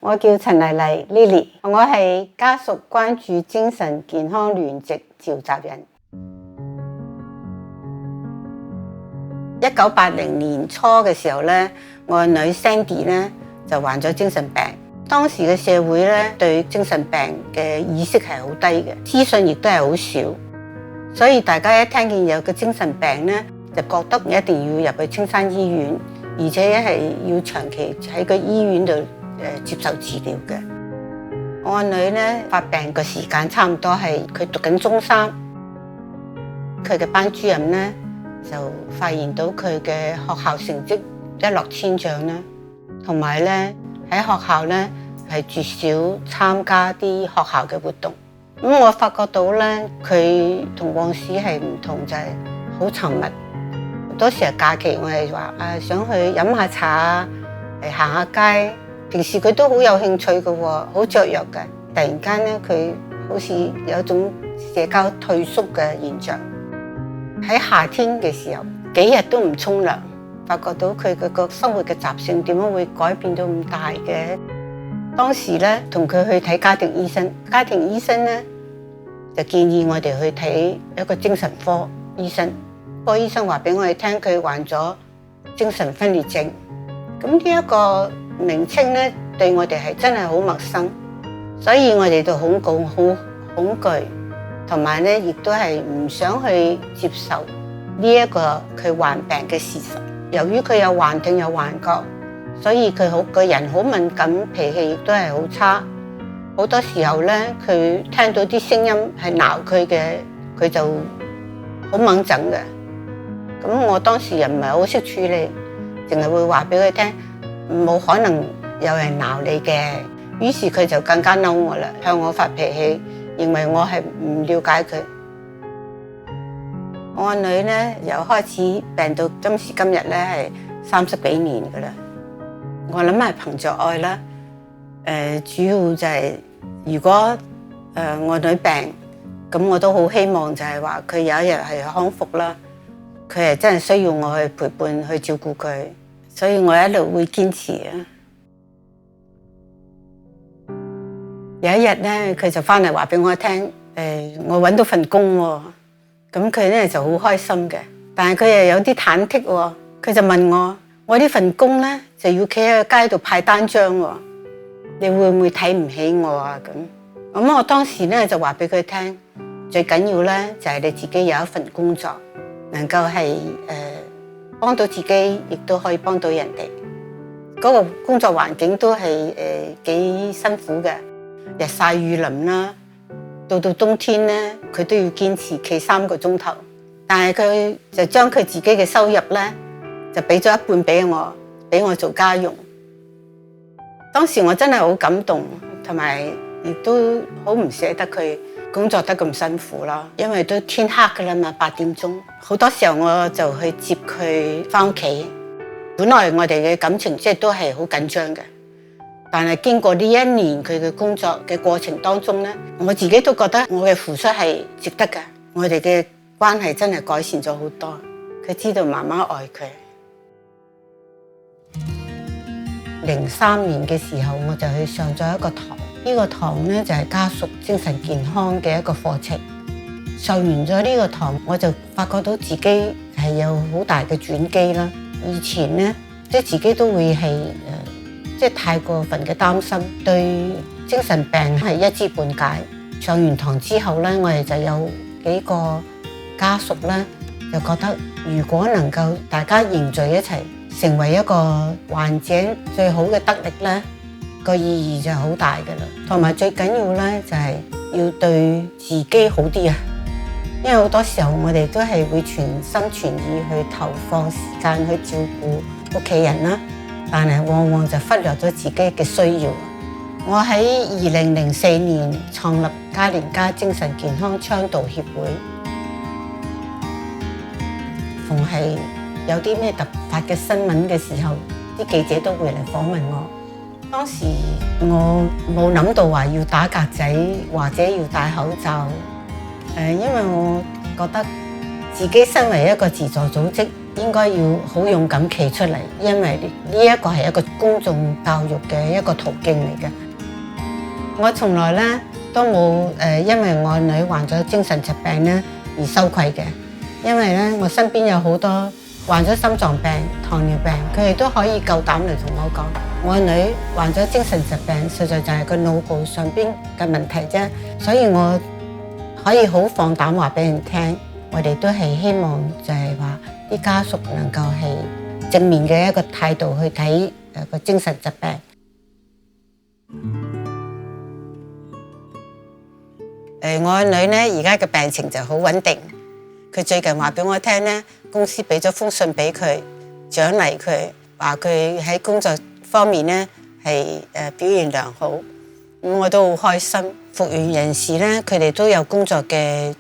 我叫陳麗麗 Lily， 我係家屬關注精神健康聯席召集人。1980年初嘅時候咧，我個女 Sandy 咧就患咗精神病。當時嘅社會咧對精神病嘅意識係好低嘅，資訊亦都係好少，所以大家一聽見有個精神病咧，就覺得一定要入去青山醫院，而且係要長期喺個醫院度接受治療嘅。我個女咧發病嘅時間差唔多係佢讀緊中三，佢嘅班主任咧就發現到佢嘅學校成績一落千丈啦，同埋咧喺學校咧係絕少參加啲學校嘅活動。咁我發覺到咧佢同往時係唔同，就係好沉默。好多時候假期我係話想去飲下茶嚟行下街。平時佢都好有興趣嘅喎，好雀躍嘅。突然間咧，佢好似有一種社交退縮嘅現象。喺夏天嘅時候，幾日都唔沖涼，發覺到佢個生活嘅習性點樣會改變到咁大嘅。當時咧，同佢去睇家庭醫生，家庭醫生咧就建議我哋去睇一個精神科醫生。個醫生話俾我哋聽，佢患咗精神分裂症。咁呢一個名稱咧對我哋係真係好陌生，所以我哋就好恐懼，同埋咧亦都係唔想去接受呢一個佢患病嘅事實。由於佢有幻聽有幻覺，所以佢個人好敏感，脾氣亦都係好差。好多時候咧，佢聽到啲聲音係鬧佢嘅，佢就好猛整嘅。咁我當時又唔係好識處理，淨係會話俾佢聽，冇可能有人鬧你嘅。於是佢就更加嬲我啦，向我發脾氣，認為我係唔了解佢。我個女咧由開始病到今時今日咧係30幾年噶啦。我諗係憑着愛啦。主要就係如果我女病，咁我都好希望就係話佢有一日係康復啦。佢係真係需要我去陪伴去照顧佢，所以我一路會堅持啊。有一日咧，佢就翻嚟話俾我聽，我揾到份工喎。咁佢咧就好開心嘅，但係佢又有啲忐忑喎。佢就問我呢份工咧就要企喺個街度派單張喎，你會唔會睇唔起我啊？咁我當時咧就話俾佢聽，最緊要咧就係你自己有一份工作，能夠係幫到自己，亦都可以幫到人哋。嗰個工作環境都係幾辛苦嘅，日曬雨淋啦。到冬天咧，佢都要堅持企3個鐘頭。但係佢就將佢自己嘅收入咧，就俾咗一半俾我做家用。當時我真係好感動，同埋亦都好唔捨得佢工作得咁辛苦啦。因為都天黑㗎啦嘛，8點鐘。好多時候我就去接佢返屋企。本來我哋嘅感情都係好緊張嘅。但係經過呢1年佢嘅工作嘅過程當中咧，我自己都覺得我嘅付出係值得嘅。我哋嘅關係真係改善咗好多。佢知道媽媽愛佢。03年嘅時候，我就去上咗一個堂。呢個堂咧就係家屬精神健康嘅一個課程。上完咗呢個堂，我就發覺到自己係有好大嘅轉機啦。以前咧，自己都會係太過分嘅擔心，對精神病係一知半解。上完堂之後咧，我哋就有幾個家屬咧，就覺得如果能夠大家凝聚一齊，成為一個患者最好嘅得力咧，個意義就好大㗎啦。同埋最緊要咧，就係要對自己好啲啊！因為好多時候我哋都係會全心全意去投放時間去照顧屋企人啦。但係往往就忽略咗自己嘅需要。我喺2004年創立嘉年家精神健康倡導協會。逢係有啲咩突發嘅新聞嘅時候，啲記者都會嚟訪問我。當時我冇諗到話要打格仔或者要戴口罩。因為我覺得自己身為一個自助組織，應該要好勇敢企出嚟，因為呢一個係一個公眾教育嘅一個途徑嚟嘅。我從來咧都冇因為我女患咗精神疾病咧而羞愧嘅，因為咧我身邊有好多患咗心臟病、糖尿病，佢哋都可以夠膽嚟同我講，我女患咗精神疾病，實在就係個腦部上邊嘅問題啫，所以我可以好放膽話俾人聽，我哋都係希望就係話啲家屬能夠係正面嘅一個態度去睇個精神疾病。我女咧而家嘅病情就好穩定，佢最近話俾我聽咧，公司俾咗封信俾佢，獎勵佢，話佢喺工作方面咧係表現良好，咁我都好開心。復原人士咧，佢哋都有工作嘅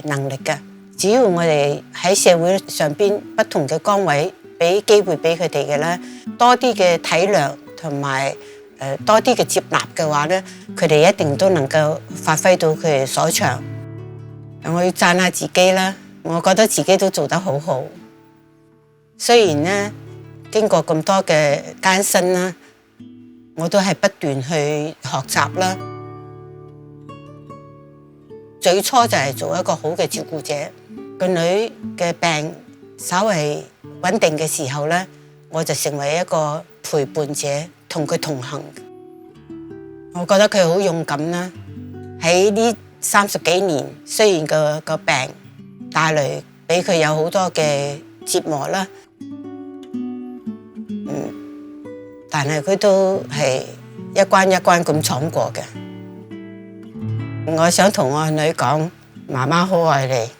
能力嘅，只要我哋喺社會上邊不同嘅崗位俾機會俾佢哋嘅咧，多啲嘅體諒同埋多啲嘅接納嘅話咧，佢哋一定都能夠發揮到佢哋所長。我要讚下自己啦，我覺得自己都做得好好。雖然咧經過咁多嘅艱辛啦，我都係不斷去學習啦。最初就係做一個好嘅照顧者，個女嘅病稍為穩定嘅時候咧，我就成為一個陪伴者，同佢同行。我覺得佢好勇敢啦。喺呢30幾年，雖然個病帶嚟俾佢有好多嘅折磨啦，但係佢都係一關一關咁闖過嘅。我想同我女講，媽媽好愛你。